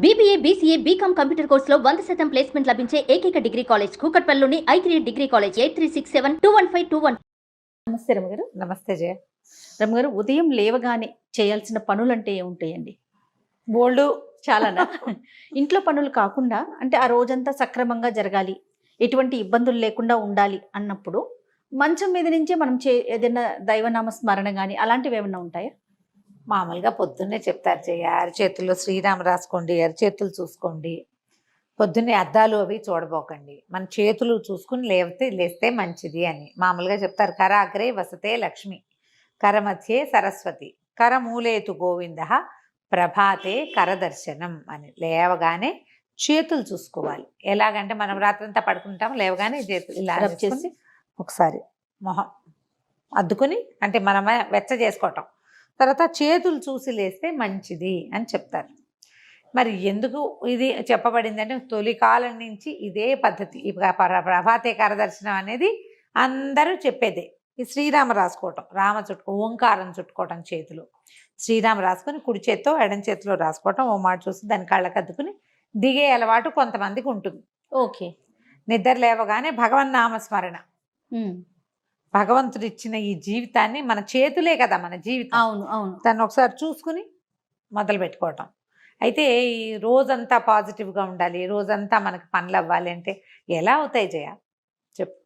BBA, BCA, BCom computer కోర్సులో 100% placement లభించే ఏకైక డిగ్రీ కాలేజ్ కూకట్పల్లిలోని ఐ3 డిగ్రీ కాలేజ్ 8367215215. నమస్తే రమగారు. నమస్తే జయ. రమగారు, ఉదయం లేవగానే చేయాల్సిన పనులంటే ఏముంటాయండి? బోల్డు చాలానా? ఇంట్లో పనులు కాకుండా అంటే ఆ రోజంతా సక్రమంగా జరగాలి, ఎటువంటి ఇబ్బందులు లేకుండా ఉండాలి అన్నప్పుడు మంచం మీద నుంచే మనం ఏదైనా దైవనామ స్మరణ కానీ అలాంటివి ఏమైనా ఉంటాయా? మామూలుగా పొద్దున్నే చెప్తారు జయ, అరచేతుల్లో శ్రీరామ రాసుకోండి, అరచేతులు చూసుకోండి, పొద్దున్నే అద్దాలు అవి చూడబోకండి, మన చేతులు చూసుకుని లేస్తే మంచిది అని మామూలుగా చెప్తారు. కరాగ్రే వసతే లక్ష్మి, కరమధ్యే సరస్వతి, కరమూలేతు గోవింద, ప్రభాతే కరదర్శనం అని. లేవగానే చేతులు చూసుకోవాలి. ఎలాగంటే మనం రాత్రంతా పడుకుంటాం, లేవగానే చేతులు ఇలా రబ్ చేసి ఒకసారి మొహం అద్దుకుని, అంటే మనం వెచ్చ చేసుకోవటం, తర్వాత చేతులు చూసి లేస్తే మంచిది అని చెప్తారు. మరి ఎందుకు ఇది చెప్పబడింది అంటే తొలి కాలం నుంచి ఇదే పద్ధతి. ప్రభాతే కరదర్శనం అనేది అందరూ చెప్పేదే. ఈ శ్రీరామ రాసుకోవటం, ఓంకారం చుట్టుకోవటం, చేతులు శ్రీరామ రాసుకొని కుడి చేత్తో ఎడం చేతిలో రాసుకోవటం, ఓ మాట చూసి దాని కళ్ళకద్దుకుని దిగే అలవాటు కొంతమందికి ఉంటుంది. ఓకే. నిద్ర లేవగానే భగవన్నామస్మరణ, భగవంతుడు ఇచ్చిన ఈ జీవితాన్ని, మన చేతులే కదా మన జీవితం. అవును అవును. దాన్ని ఒకసారి చూసుకుని మొదలు పెట్టుకోవటం. అయితే ఈ రోజంతా పాజిటివ్గా ఉండాలి, రోజంతా మనకు పనులు అవ్వాలి అంటే ఎలా అవుతాయి జయ? చెప్పు.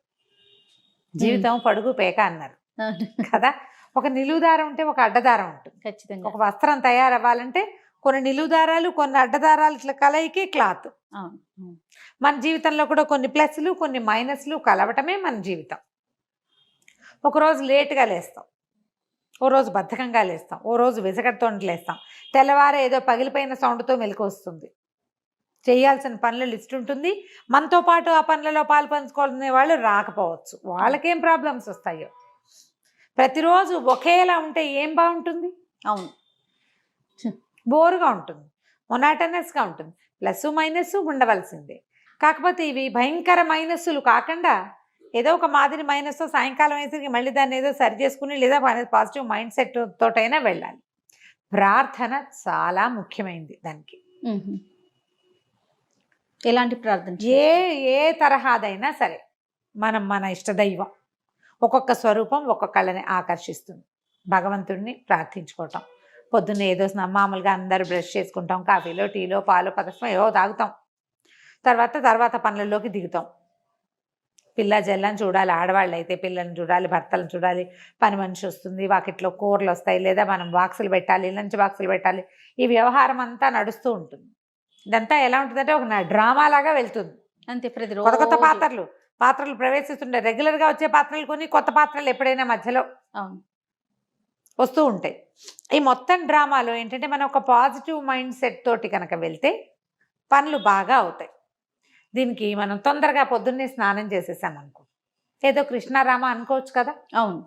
జీవితం పడుగు పేక అన్నారు కదా. ఒక నిలువుదారం ఉంటే ఒక అడ్డదారం ఉంటుంది. ఖచ్చితంగా. ఒక వస్త్రం తయారవ్వాలంటే కొన్ని నిలువుదారాలు, కొన్ని అడ్డదారాలు, ఇట్లా కలయికి క్లాత్. మన జీవితంలో కూడా కొన్ని ప్లస్లు కొన్ని మైనస్లు కలవటమే మన జీవితం. ఒకరోజు లేటుగా లేస్తాం, ఓ రోజు బద్ధకంగా లేస్తాం, ఓ రోజు విసగడతో లేస్తాం, తెల్లవారు ఏదో పగిలిపోయిన సౌండ్తో మెలకు వస్తుంది. చేయాల్సిన పనుల లిస్ట్ ఉంటుంది. మనతో పాటు ఆ పనులలో పాలు పంచుకోవాలనే వాళ్ళు రాకపోవచ్చు. వాళ్ళకేం ప్రాబ్లమ్స్ వస్తాయో. ప్రతిరోజు ఒకేలా ఉంటే ఏం బాగుంటుంది? అవును, బోరుగా ఉంటుంది, మొనాటనస్గా ఉంటుంది. ప్లస్ మైనస్ ఉండవలసిందే. కాకపోతే ఇవి భయంకర మైనస్సులు కాకుండా ఏదో ఒక మాదిరి మైనస్ సాయంకాలం వేసరికి మళ్ళీ దాన్ని ఏదో సరి చేసుకుని, లేదా పాజిటివ్ మైండ్ సెట్ తోటైనా వెళ్ళాలి. ప్రార్థన చాలా ముఖ్యమైనది దానికి. ఎలాంటి ప్రార్థన? ఏ తరహాదైనా సరే, మన ఇష్టదైవం ఒక్కొక్క స్వరూపం ఒక్కొక్కళ్ళని ఆకర్షిస్తుంది. భగవంతుడిని ప్రార్థించుకోవటం. పొద్దున్న ఏదో మామూలుగా అందరూ బ్రష్ చేసుకుంటాం, కాఫీలో టీలో పాలు పదస్వం ఏవో తాగుతాం, తర్వాత పనులలోకి దిగుతాం. పిల్ల జల్లని చూడాలి, ఆడవాళ్ళు అయితే పిల్లల్ని చూడాలి, భర్తలను చూడాలి, పని మనిషి వస్తుంది, వాకిట్లో కూరలు వస్తాయి, లేదా మనం బాక్సులు పెట్టాలి, లంచ్ బాక్సులు పెట్టాలి. ఈ వ్యవహారం అంతా నడుస్తూ ఉంటుంది. ఇదంతా ఎలా ఉంటుందంటే ఒక డ్రామా లాగా వెళ్తుంది అంతే. కొత్త పాత్రలు ప్రవేశిస్తుండే, రెగ్యులర్గా వచ్చే పాత్రలు కొన్ని, కొత్త పాత్రలు ఎప్పుడైనా మధ్యలో వస్తూ ఉంటాయి. ఈ మొత్తం డ్రామాలో ఏంటంటే మనం ఒక పాజిటివ్ మైండ్ సెట్ తోటి కనుక వెళ్తే పనులు బాగా అవుతాయి. దీనికి మనం తొందరగా పొద్దున్నే స్నానం చేసేసామనుకో, ఏదో కృష్ణారామ అనుకోవచ్చు కదా. అవును.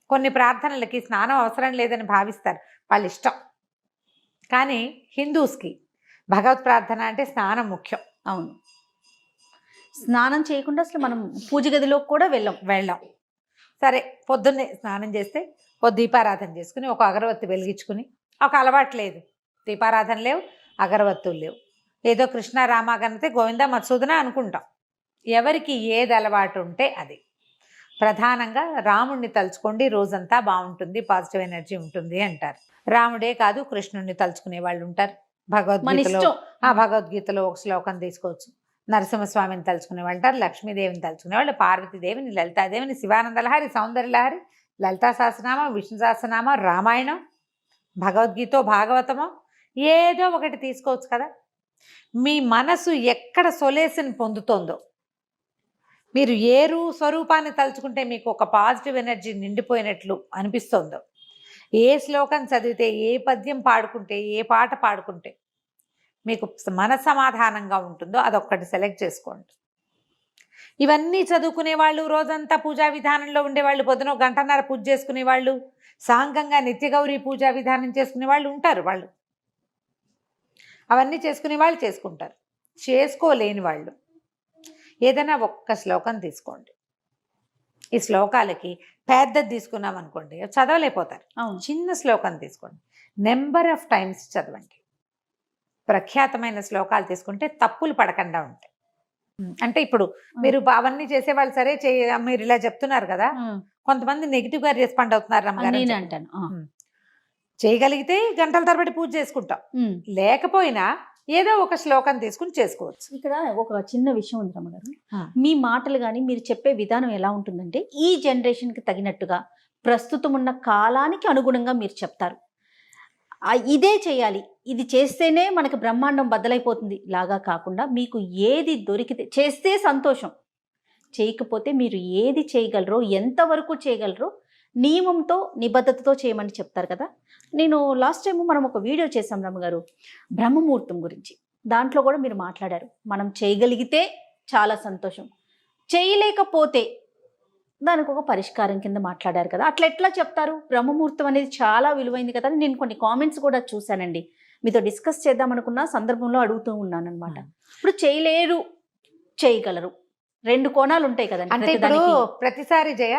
కొన్ని ప్రార్థనలకి స్నానం అవసరం లేదని భావిస్తారు, వాళ్ళ ఇష్టం. కానీ హిందూస్కి భగవత్ ప్రార్థన అంటే స్నానం ముఖ్యం. అవును. స్నానం చేయకుండా అసలు మనం పూజ గదిలోకి కూడా వెళ్ళాం. సరే, పొద్దున్నే స్నానం చేస్తే ఓ దీపారాధన చేసుకుని, ఒక అగరవత్తి వెలిగించుకుని, ఒక అలవాటు లేదు, దీపారాధన లేవు, అగరవత్తులు లేవు, ఏదో కృష్ణారామ గణతే గోవింద మధుసూదన అనుకుంటాం. ఎవరికి ఏది అలవాటు ఉంటే అది. ప్రధానంగా రాముడిని తలుచుకోండి, రోజంతా బాగుంటుంది, పాజిటివ్ ఎనర్జీ ఉంటుంది అంటారు. రాముడే కాదు, కృష్ణుడిని తలుచుకునే వాళ్ళు ఉంటారు. భగవద్గీతలో ఒక శ్లోకం తీసుకోవచ్చు. నరసింహస్వామిని తలుచుకునే వాళ్ళు ఉంటారు, లక్ష్మీదేవిని తలుచుకునే వాళ్ళు, పార్వతీదేవిని, లలితాదేవిని, శివానందలహరి, సౌందర్యలహరి, లలితా సహస్రనామ, విష్ణు సహస్రనామ, రామాయణం, భగవద్గీత, భాగవతమో ఏదో ఒకటి తీసుకోవచ్చు కదా. మీ మనసు ఎక్కడ సొలేషన్ పొందుతోందో, మీరు ఏ స్వరూపాన్ని తలుచుకుంటే మీకు ఒక పాజిటివ్ ఎనర్జీ నిండిపోయినట్లు అనిపిస్తోందో, ఏ శ్లోకం చదివితే, ఏ పద్యం పాడుకుంటే, ఏ పాట పాడుకుంటే మీకు మన సమాధానంగా ఉంటుందో అదొక్కటి సెలెక్ట్ చేసుకోండి. ఇవన్నీ చదువుకునే వాళ్ళు, రోజంతా పూజా విధానంలో ఉండేవాళ్ళు, పొద్దున గంటన్నర పూజ చేసుకునే వాళ్ళు, సాంఘంగా నిత్యగౌరీ పూజా విధానం చేసుకునే వాళ్ళు ఉంటారు. వాళ్ళు అవన్నీ చేసుకునే వాళ్ళు చేసుకుంటారు. చేసుకోలేని వాళ్ళు ఏదైనా ఒక్క శ్లోకం తీసుకోండి. ఈ శ్లోకాలకి పెద్దది తీసుకున్నాం అనుకోండి, చదవలేకపోతారు. చిన్న శ్లోకం తీసుకోండి, నెంబర్ ఆఫ్ టైమ్స్ చదవండి. ప్రఖ్యాతమైన శ్లోకాలు తీసుకుంటే తప్పులు పడకుండా ఉంటాయి. అంటే ఇప్పుడు మీరు అవన్నీ చేసేవాళ్ళు సరే మీరు ఇలా చెప్తున్నారు కదా, కొంతమంది నెగిటివ్ గా రెస్పాండ్ అవుతున్నారు రమ్మగారు. నేను అంటాను చేయగలిగితే గంటల తరబడి పూజ చేసుకుంటాం, లేకపోయినా ఏదో ఒక శ్లోకం తీసుకుని చేసుకోవచ్చు. ఇక్కడ ఒక చిన్న విషయం ఉంది రమ్మగారు, మీ మాటలు కానీ మీరు చెప్పే విధానం ఎలా ఉంటుందంటే ఈ జనరేషన్ కి తగినట్టుగా ప్రస్తుతం ఉన్న కాలానికి అనుగుణంగా మీరు చెప్తారు. ఇదే చేయాలి, ఇది చేస్తేనే మనకి బ్రహ్మాండం బద్దలైపోతుంది లాగా కాకుండా మీకు ఏది దొరికితే చేస్తే సంతోషం, చేయకపోతే మీరు ఏది చేయగలరో ఎంతవరకు చేయగలరో నియమంతో నిబద్ధతతో చేయమని చెప్తారు కదా. నేను లాస్ట్ టైం మనం ఒక వీడియో చేసాం రమ్మగారు బ్రహ్మముహూర్తం గురించి, దాంట్లో కూడా మీరు మాట్లాడారు మనం చేయగలిగితే చాలా సంతోషం, చేయలేకపోతే దానికి ఒక పరిష్కారం కింద మాట్లాడారు కదా. అట్లా ఎట్లా చెప్తారు? బ్రహ్మముహూర్తం అనేది చాలా విలువైంది కదా. నేను కొన్ని కామెంట్స్ కూడా చూశానండి, మీతో డిస్కస్ చేద్దాం అనుకున్న సందర్భంలో అడుగుతూ ఉన్నాను అనమాట. ఇప్పుడు చేయలేరు చేయగలరు రెండు కోణాలు ఉంటాయి కదండి. అంటే ఇప్పుడు ప్రతిసారి జయ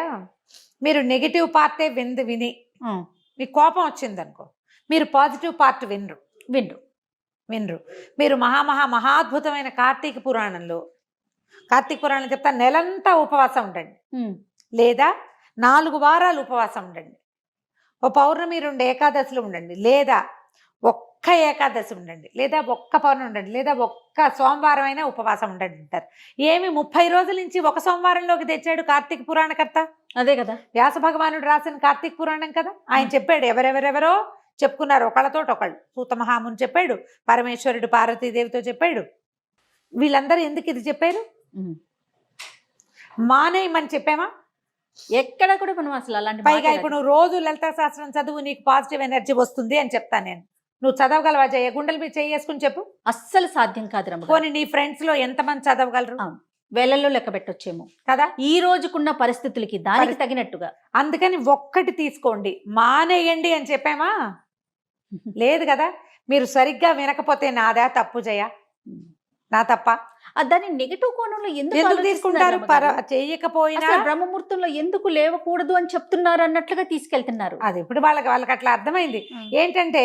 మీరు నెగిటివ్ పార్టే విని మీకు కోపం వచ్చింది అనుకో, మీరు పాజిటివ్ పార్ట్ వినరు. మీరు మహాద్భుతమైన కార్తీక పురాణం చెప్తా నెలంతా ఉపవాసం ఉండండి, లేదా 4 వారాలు ఉపవాసం ఉండండి, ఓ పౌర్ణమి 2 ఏకాదశులు ఉండండి, లేదా ఒక్క ఏకాదశి ఉండండి, లేదా ఒక్క పౌర్ణమి ఉండండి, లేదా ఒక్క సోమవారం అయినా ఉపవాసం ఉండండి అంటారు. ఏమి 30 రోజుల నుంచి ఒక సోమవారంలోకి తెచ్చాడు కార్తీక పురాణకర్త? అదే కదా వ్యాస భగవానుడు రాసిన కార్తీక పురాణం కదా. ఆయన చెప్పాడు, ఎవరెవరెవరో చెప్పుకున్నారు ఒకళ్ళతోటి ఒకళ్ళు. సూత మహాముని చెప్పాడు, పరమేశ్వరుడు పార్వతీదేవితో చెప్పాడు. వీళ్ళందరూ ఎందుకు ఇది చెప్పారు? మానేయమని చెప్పామా? ఎక్కడ కూడా మనం అసలు అలాంటి పైగా ఇప్పుడు నువ్వు రోజు లలితా శాస్త్రం చదువు, నీకు పాజిటివ్ ఎనర్జీ వస్తుంది అని చెప్తాను నేను. నువ్వు చదవగలవా జయ? గుండెల మీద చేసుకుని చెప్పు. అస్సలు సాధ్యం కాదు రమ్మ. పోనీ నీ ఫ్రెండ్స్ లో ఎంతమంది చదవగలరు? వేలల్లో లెక్క పెట్టొచ్చేమో కదా ఈ రోజుకున్న పరిస్థితులకి దానికి తగినట్టుగా. అందుకని ఒక్కటి తీసుకోండి, మానేయండి అని చెప్పామా? లేదు కదా. మీరు సరిగ్గా వినకపోతే నాదా తప్పు జయ? నా తప్ప? దాన్ని నెగటివ్ కోణంలో ఎందుకు తీసుకుంటారు? చేయకపోయినా బ్రహ్మముహూర్తంలో ఎందుకు లేవకూడదు అని చెప్తున్నారు అన్నట్లుగా తీసుకెళ్తున్నారు. అది ఇప్పుడు వాళ్ళకి అట్లా అర్థమైంది. ఏంటంటే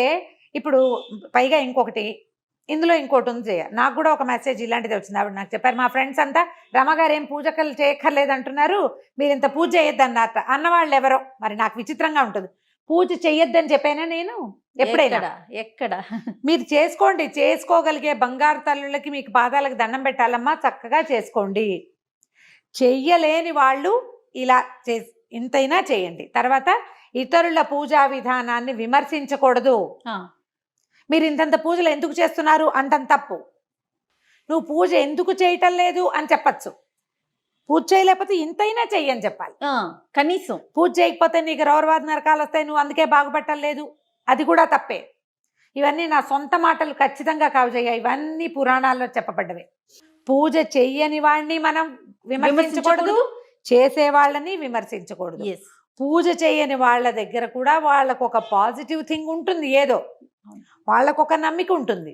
ఇప్పుడు పైగా ఇందులో ఇంకోటి ఉంది జయ. నాకు కూడా ఒక మెసేజ్ ఇలాంటిది వచ్చింది. ఆవిడ నాకు చెప్పారు, మా ఫ్రెండ్స్ అంతా రమగారు ఏం పూజకలు చేయక్కర్లేదు అంటున్నారు, మీరు ఇంత పూజ చేయొద్దన్నారు అన్నవాళ్ళు ఎవరో. మరి నాకు విచిత్రంగా ఉంటుంది. పూజ చెయ్యొద్దని చెప్పానా నేను ఎప్పుడైనా? ఎక్కడ మీరు చేసుకోండి, చేసుకోగలిగే బంగారు తల్లులకి మీకు పాదాలకు దండం పెట్టాలమ్మా, చక్కగా చేసుకోండి. చెయ్యలేని వాళ్ళు ఇలా ఇంతైనా చేయండి. తర్వాత ఇతరుల పూజా విధానాన్ని విమర్శించకూడదు. మీరు ఇంతంత పూజలు ఎందుకు చేస్తున్నారు అంటం తప్పు. నువ్వు పూజ ఎందుకు చేయటం లేదు అని చెప్పచ్చు. పూజ చేయలేకపోతే ఇంతైనా చెయ్యని చెప్పాలి. కనీసం పూజ చేయకపోతే నీకు రౌరవాద నరకాలు వస్తాయి, నువ్వు అందుకే బాగుపట్టలేదు, అది కూడా తప్పే. ఇవన్నీ నా సొంత మాటలు ఖచ్చితంగా కావు జయ, ఇవన్నీ పురాణాల్లో చెప్పబడ్డవే. పూజ చెయ్యని వాడిని మనం విమర్శించకూడదు, చేసే వాళ్ళని విమర్శించకూడదు. పూజ చేయని వాళ్ళ దగ్గర కూడా వాళ్ళకు ఒక పాజిటివ్ థింగ్ ఉంటుంది, ఏదో వాళ్ళకు ఒక నమ్మిక ఉంటుంది.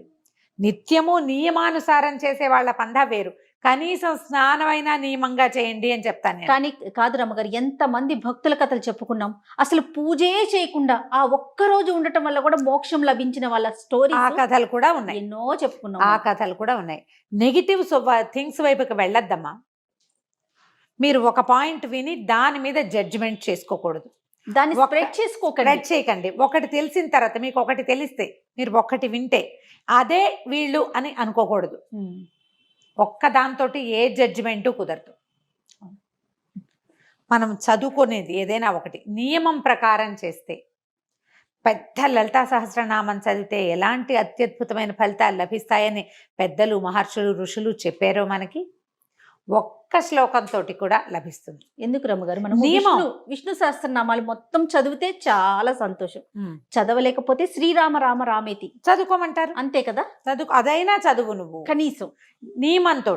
నిత్యము నియమానుసారం చేసే వాళ్ళ పందా వేరు. కనీసం స్నానమైనా నియమంగా చేయండి అని చెప్తాను. కానీ కాదు రమ్మగారు, ఎంతమంది భక్తుల కథలు చెప్పుకున్నాం, అసలు పూజే చేయకుండా ఆ ఒక్క రోజు ఉండటం వల్ల కూడా మోక్షం లభించిన వాళ్ళ స్టోరీ, ఆ కథలు కూడా ఉన్నాయి, ఎన్నో చెప్పుకున్నాం. ఆ కథలు కూడా ఉన్నాయి. నెగిటివ్ థింగ్స్ వైపుకి వెళ్ళొద్దమ్మా. మీరు ఒక పాయింట్ విని దాని మీద జడ్జిమెంట్ చేసుకోకూడదు, దాన్ని స్ప్రెడ్ చేయకండి. ఒకటి తెలిసిన తర్వాత మీకు ఒకటి తెలిస్తే మీరు ఒకటి వింటే అదే వీళ్ళు అని అనుకోకూడదు. ఒక్క దాంతో ఏ జడ్జిమెంటు కుదరదు. మనం చదువుకునేది ఏదైనా ఒకటి నియమం ప్రకారం చేస్తే, పెద్ద లలితా సహస్రనామం చదివితే ఎలాంటి అత్యద్భుతమైన ఫలితాలు లభిస్తాయని పెద్దలు, మహర్షులు, ఋషులు చెప్పారో మనకి ఒక్క శ్లోకంతో కూడా లభిస్తుంది. ఎందుకు రమ్మగారు, మనం విష్ణు సహస్రనామాలు మొత్తం చదివితే చాలా సంతోషం. చదవలేకపోతే శ్రీరామ రామ రామేతి చదువుకోమంటారు, అంతే కదా. అదైనా చదువు నువ్వు కనీసం నియమంతో.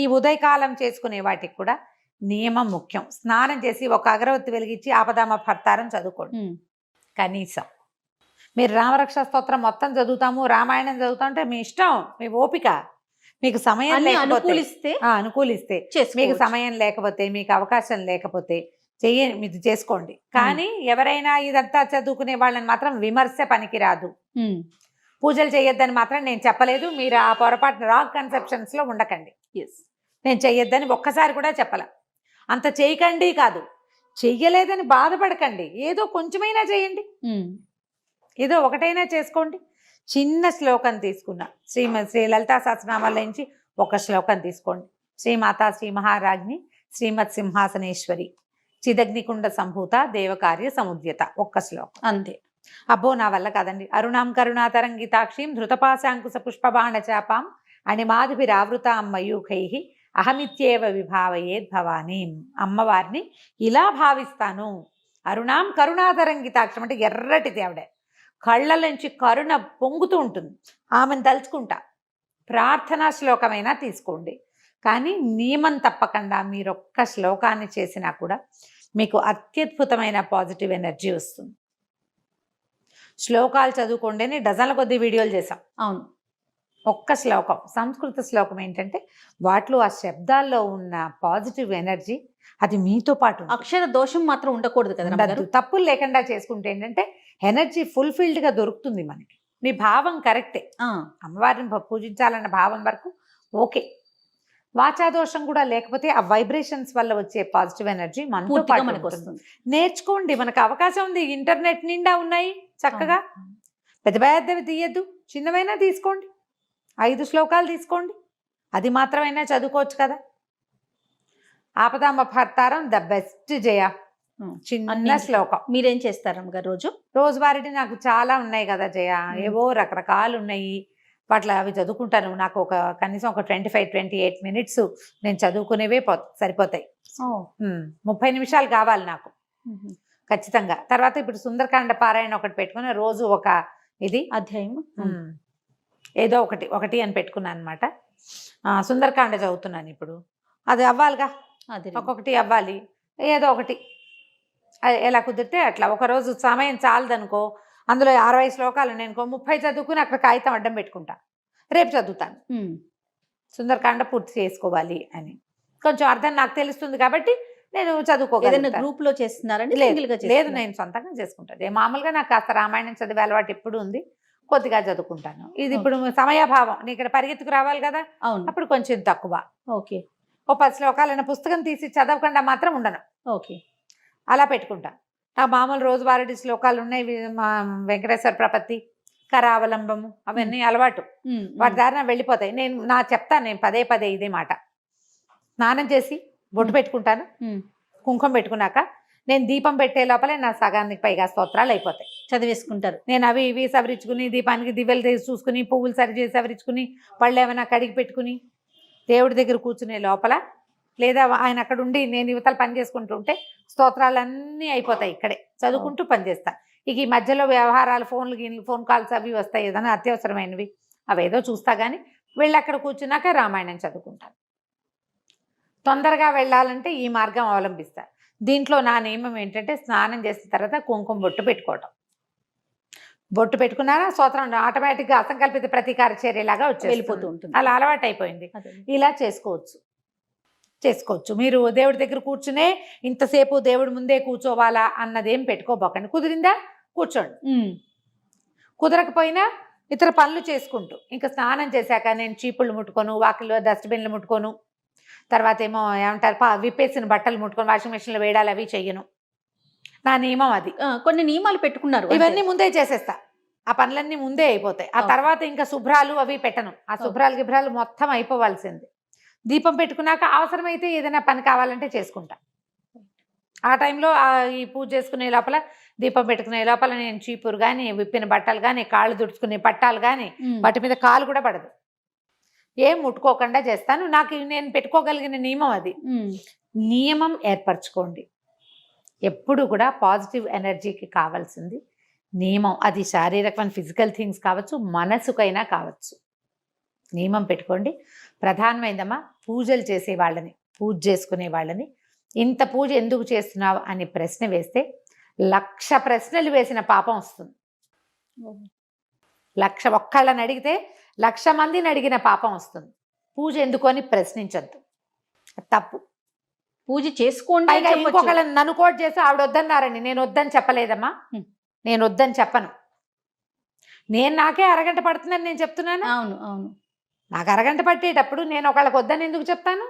ఈ ఉదయకాలం చేసుకునే వాటికి కూడా నియమం ముఖ్యం. స్నానం చేసి ఒక అగరవత్తి వెలిగించి ఆపదామ భర్తారం చదువుకోండి కనీసం. మీరు రామరక్ష స్తోత్రం మొత్తం చదువుతాము, రామాయణం చదువుతామంటే మీ ఇష్టం, మీ ఓపిక. మీకు సమయం అనుకూలిస్తే మీకు సమయం లేకపోతే, మీకు అవకాశం లేకపోతే మీరు చేసుకోండి. కానీ ఎవరైనా ఇదంతా చదువుకునే వాళ్ళని మాత్రం విమర్శ పనికిరాదు. పూజలు చేయొద్దని మాత్రం నేను చెప్పలేదు. మీరు ఆ పొరపాటు రాంగ్ కన్సెప్షన్స్లో ఉండకండి. ఎస్. నేను చెయ్యొద్దని ఒక్కసారి కూడా చెప్పాల. అంత చేయకండి కాదు, చెయ్యలేదని బాధపడకండి. ఏదో కొంచెమైనా చేయండి, ఏదో ఒకటైనా చేసుకోండి. చిన్న శ్లోకం తీసుకున్నా, శ్రీ లలితా సహస్రనామాల నుంచి ఒక శ్లోకం తీసుకోండి. శ్రీమాతా శ్రీ మహారాజ్ని శ్రీమత్ సింహాసనేశ్వరి చిదగ్నికుండ సంభూత దేవకార్య సముద్యత, ఒక్క శ్లోకం అంతే. అబ్బో నా వల్ల కాదండి. అరుణాం కరుణాతరంగితాక్షీం ధృతపాశాంకుశ పుష్పబాణ చాపాం అణిమాదిభిరావృతాం మయూఖై అహమిత్యేవ విభావయేద్ భవానీం. అమ్మవారిని ఇలా భావిస్తాను. అరుణాం కరుణాతరంగితాక్షం అంటే ఎర్రటిది ఆవిడ, కళ్ళ నుంచి కరుణ పొంగుతూ ఉంటుంది. ఆమెను తలుచుకుంటా. ప్రార్థనా శ్లోకమైనా తీసుకోండి, కానీ నియమం తప్పకుండా మీరు ఒక్క శ్లోకాన్ని చేసినా కూడా మీకు అత్యద్భుతమైన పాజిటివ్ ఎనర్జీ వస్తుంది. శ్లోకాలు చదువుకోండి అని డజన్ల కొద్ది వీడియోలు చేసాం. అవును. ఒక్క శ్లోకం, సంస్కృత శ్లోకం ఏంటంటే వాటిలో ఆ శబ్దాల్లో ఉన్న పాజిటివ్ ఎనర్జీ అది మీతో పాటు అక్షర దోషం మాత్రం ఉండకూడదు కదా ఉండదు. తప్పులు లేకుండా చేసుకుంటే ఏంటంటే ఎనర్జీ ఫుల్ఫిల్డ్గా దొరుకుతుంది మనకి. మీ భావం కరెక్టే, అమ్మవారిని పూజించాలన్న భావం వరకు ఓకే. వాచాదోషం కూడా లేకపోతే ఆ వైబ్రేషన్స్ వల్ల వచ్చే పాజిటివ్ ఎనర్జీ మనతో పాటు మనకు వస్తుంది. నేర్చుకోండి, మనకు అవకాశం ఉంది. ఇంటర్నెట్ నిండా ఉన్నాయి చక్కగా. పెద్ద పెద్దవి తీయద్దు, చిన్నవైనా తీసుకోండి. 5 శ్లోకాలు తీసుకోండి, అది మాత్రమైనా చదువుకోవచ్చు కదా. ఆపదామపహర్తారం ద బెస్ట్ జయ, చిన్న శ్లోకం. మీరేం చేస్తారు అమ్మగారు రోజు? రోజువారీ నాకు చాలా ఉన్నాయి కదా జయ, ఏవో రకరకాలు ఉన్నాయి. వాటిలో అవి చదువుకుంటాను. నాకు కనీసం ఒక 25-28 మినిట్స్ నేను చదువుకునేవే సరిపోతాయి. 30 నిమిషాలు కావాలి నాకు ఖచ్చితంగా. తర్వాత ఇప్పుడు సుందరకాండ పారాయణ ఒకటి పెట్టుకుని రోజు ఒక ఇది అధ్యాయం ఏదో ఒకటి అని పెట్టుకున్నాను అనమాట. సుందరకాండ చదువుతున్నాను ఇప్పుడు. అది అవ్వాలిగా, ఒక్కొక్కటి అవ్వాలి, ఏదో ఒకటి ఎలా కుదిరితే అట్లా. ఒకరోజు సమయం చాలదనుకో, అందులో 60 శ్లోకాలు ఉన్నాయి అనుకో, 30 చదువుకుని అక్కడ కాగితం అడ్డం పెట్టుకుంటా, రేపు చదువుతాను. సుందరకాండ పూర్తి చేసుకోవాలి అని కొంచెం అర్థం నాకు తెలుస్తుంది కాబట్టి నేను చదువుకోగలను. గ్రూప్ లో చేస్తున్నారండి? లేదు, నేను సొంతంగా చేసుకుంటాను. మామూలుగా నాకు కాస్త రామాయణం చదివే అలవాటు ఎప్పుడు ఉంది, కొద్దిగా చదువుకుంటాను. ఇది ఇప్పుడు సమయాభావం, నీ ఇక్కడ పరిగెత్తుకు రావాలి కదా, అవును, అప్పుడు కొంచెం తక్కువ. ఓకే. ఓ 10 శ్లోకాలైన పుస్తకం తీసి చదవకుండా మాత్రం ఉండను. ఓకే, అలా పెట్టుకుంటా. నా మామూలు రోజువారీ శ్లోకాలు ఉన్నాయి, వెంకటేశ్వర ప్రపత్తి, కరావలంబము, అవన్నీ అలవాటు. వాటి దారిన వెళ్ళిపోతాయి. నేను చెప్తాను, నేను పదే ఇదే మాట. స్నానం చేసి బొట్టు పెట్టుకుంటాను, కుంకుమ పెట్టుకున్నాక నేను దీపం పెట్టే లోపలే నా సగానికి పైగా స్తోత్రాలు అయిపోతాయి. చదివేసుకుంటారు. నేను అవి ఇవి సవరించుకుని, దీపానికి దివ్యలు తీసి చూసుకుని, పువ్వులు సరిచేసి సవరించుకుని, పళ్ళు ఏమైనా కడిగి పెట్టుకుని దేవుడి దగ్గర కూర్చునే లోపల, లేదా ఆయన అక్కడ ఉండి నేను యువతలు పని చేసుకుంటూ ఉంటే స్తోత్రాలన్నీ అయిపోతాయి. ఇక్కడే చదువుకుంటూ పనిచేస్తా. ఇక ఈ మధ్యలో వ్యవహారాలు, ఫోన్ కాల్స్ అవి వస్తాయి, ఏదైనా అత్యవసరమైనవి, అవేదో చూస్తా. కానీ వెళ్ళి అక్కడ కూర్చున్నాక రామాయణం చదువుకుంటాను. తొందరగా వెళ్ళాలంటే ఈ మార్గం అవలంబిస్తా. దీంట్లో నా నియమం ఏంటంటే స్నానం చేసిన తర్వాత కుంకుమ బొట్టు పెట్టుకోవటం. బొట్టు పెట్టుకున్నారా స్తోత్రం ఆటోమేటిక్గా అసంకల్పిత ప్రతీకార చర్యలాగా వెళ్ళిపోతూ ఉంటుంది. అలా అలవాటు అయిపోయింది. ఇలా చేసుకోవచ్చు. మీరు దేవుడి దగ్గర కూర్చునే ఇంతసేపు దేవుడి ముందే కూర్చోవాలా అన్నదేం పెట్టుకోబోకండి. కుదిరిందా కూర్చోండి, కుదరకపోయినా ఇతర పనులు చేసుకుంటూ, ఇంకా స్నానం చేశాక నేను చీపుళ్ళు ముట్టుకోను, వాకిల్లో డస్ట్బిన్లు ముట్టుకోను, తర్వాత ఏమో ఏమంటారు విప్పేసిన బట్టలు ముట్టుకొని వాషింగ్ మెషిన్లో వేయడాలు అవి చెయ్యను. నా నియమం అది. కొన్ని నియమాలు పెట్టుకున్నారు, ఇవన్నీ ముందే చేసేస్తా. ఆ పనులన్నీ ముందే అయిపోతాయి. ఆ తర్వాత ఇంకా శుభ్రాలు అవి పెట్టను. ఆ గిభ్రాలు మొత్తం అయిపోవాల్సింది. దీపం పెట్టుకున్నాక అవసరమైతే ఏదైనా పని కావాలంటే చేసుకుంటా. ఆ టైంలో ఈ పూజ చేసుకునే లోపల, దీపం పెట్టుకునే లోపల నేను చీపురు కానీ, విప్పిన బట్టలు కానీ, కాళ్ళు దుడుచుకునే పట్టాలు కానీ, వాటి మీద కాలు కూడా పడదు, ఏం ముట్టుకోకుండా చేస్తాను. నాకు నేను పెట్టుకోగలిగిన నియమం అది. నియమం ఏర్పరచుకోండి. ఎప్పుడు కూడా పాజిటివ్ ఎనర్జీకి కావాల్సింది నియమం. అది శారీరకమైన ఫిజికల్ థింగ్స్ కావచ్చు, మనసుకైనా కావచ్చు. నియమం పెట్టుకోండి. ప్రధానమైందమ్మా, పూజలు చేసే వాళ్ళని, పూజ చేసుకునే వాళ్ళని, ఇంత పూజ ఎందుకు చేస్తున్నావు అని ప్రశ్న వేస్తే 1,00,000 ప్రశ్నలు వేసిన పాపం వస్తుంది. 1,00,000 ఒక్కళ్ళని అడిగితే 1,00,000 మందిని అడిగిన పాపం వస్తుంది. పూజ ఎందుకు అని ప్రశ్నించద్దు, తప్పు. పూజ చేసుకోండి. ఇంకొకళ్ళని నన్ను కోట్ చేసి ఆవిడ వద్దన్నారని నేను వద్దని చెప్పలేదమ్మా, నేను వద్దని చెప్పను. నేను నాకే అరగంట పడుతుందని నేను చెప్తున్నాను. అవును అవును. నాకు అరగంట పట్టేటప్పుడు నేను ఒకళ్ళకి వద్దని ఎందుకు చెప్తాను?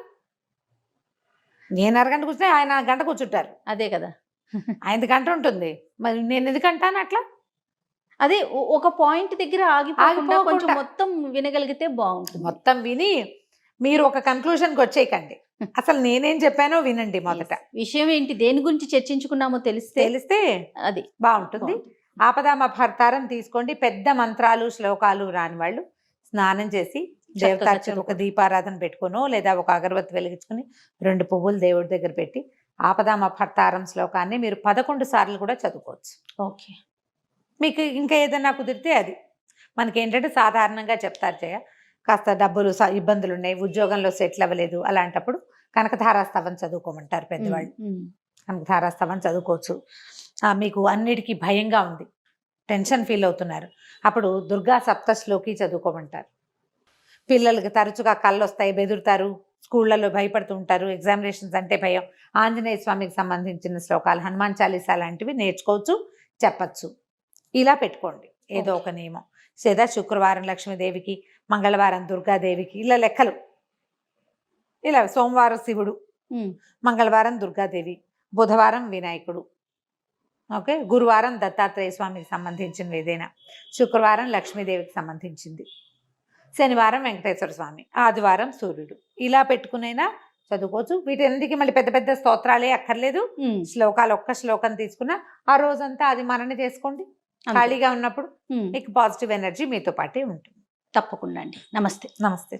నేను అరగంట కూర్చుంటే ఆయన గంట కూర్చుంటారు. అదే కదా. ఆయనది గంట ఉంటుంది, మరి నేను ఎందుకు అంటాను అట్లా? అదే ఒక పాయింట్ దగ్గర ఆగిపోకుండా కొంచెం ఆగిపోకుండా. మొత్తం వినగలిగితే బాగుంటుంది. మొత్తం విని మీరు ఒక కన్క్లూషన్కి వచ్చేయకండి. అసలు నేనేం చెప్పానో వినండి మొదట. విషయం ఏంటి, దేని గురించి చర్చించుకున్నామో తెలిస్తే అది బాగుంటుంది. ఆపదామభర్తారం తీసుకోండి. పెద్ద మంత్రాలు శ్లోకాలు రాని వాళ్ళు స్నానం చేసి దేవతార్చన ఒక దీపారాధన పెట్టుకోను, లేదా ఒక అగరబత్తి వెలిగించుకుని 2 పువ్వులు దేవుడి దగ్గర పెట్టి ఆపదామభర్తారం శ్లోకాన్ని మీరు 11 సార్లు కూడా చదువుకోవచ్చు. ఓకే. మీకు ఇంకా ఏదైనా కుదిరితే అది. మనకేంటంటే సాధారణంగా చెప్తారు జయ, కాస్త డబ్బులు ఇబ్బందులు ఉన్నాయి, ఉద్యోగంలో సెటిల్ అవ్వలేదు, అలాంటప్పుడు కనకధారాస్తవం చదువుకోమంటారు పెద్దవాళ్ళు. కనకధారాస్తవం చదువుకోవచ్చు. మీకు అన్నిటికీ భయంగా ఉంది, టెన్షన్ ఫీల్ అవుతున్నారు, అప్పుడు దుర్గా సప్తశ్లోకి చదువుకోమంటారు. పిల్లలకి తరచుగా కళ్ళు వస్తాయి, బెదురుతారు, స్కూళ్ళలో భయపడుతూ ఉంటారు, ఎగ్జామినేషన్స్ అంటే భయం, ఆంజనేయ స్వామికి సంబంధించిన శ్లోకాలు, హనుమాన్ చాలీసా లాంటివి నేర్చుకోవచ్చు, చెప్పచ్చు. ఇలా పెట్టుకోండి ఏదో ఒక నియమం. లేదా శుక్రవారం లక్ష్మీదేవికి, మంగళవారం దుర్గాదేవికి, ఇలా లెక్కలు. ఇలా సోమవారం శివుడు, మంగళవారం దుర్గాదేవి, బుధవారం వినాయకుడు, ఓకే, గురువారం దత్తాత్రేయ స్వామికి సంబంధించినవి ఏదైనా, శుక్రవారం లక్ష్మీదేవికి సంబంధించింది, శనివారం వెంకటేశ్వర స్వామి, ఆదివారం సూర్యుడు. ఇలా పెట్టుకునైనా చదువుకోవచ్చు. వీటన్నిటికీ మళ్ళీ పెద్ద పెద్ద స్తోత్రాలే అక్కర్లేదు. శ్లోకాలు ఒక్క శ్లోకం తీసుకున్నా ఆ రోజంతా అది మనన చేసుకోండి. ఖాళీగా ఉన్నప్పుడు మీకు పాజిటివ్ ఎనర్జీ మీతో పాటే ఉంటుంది. తప్పకుండా అండి. నమస్తే. నమస్తే.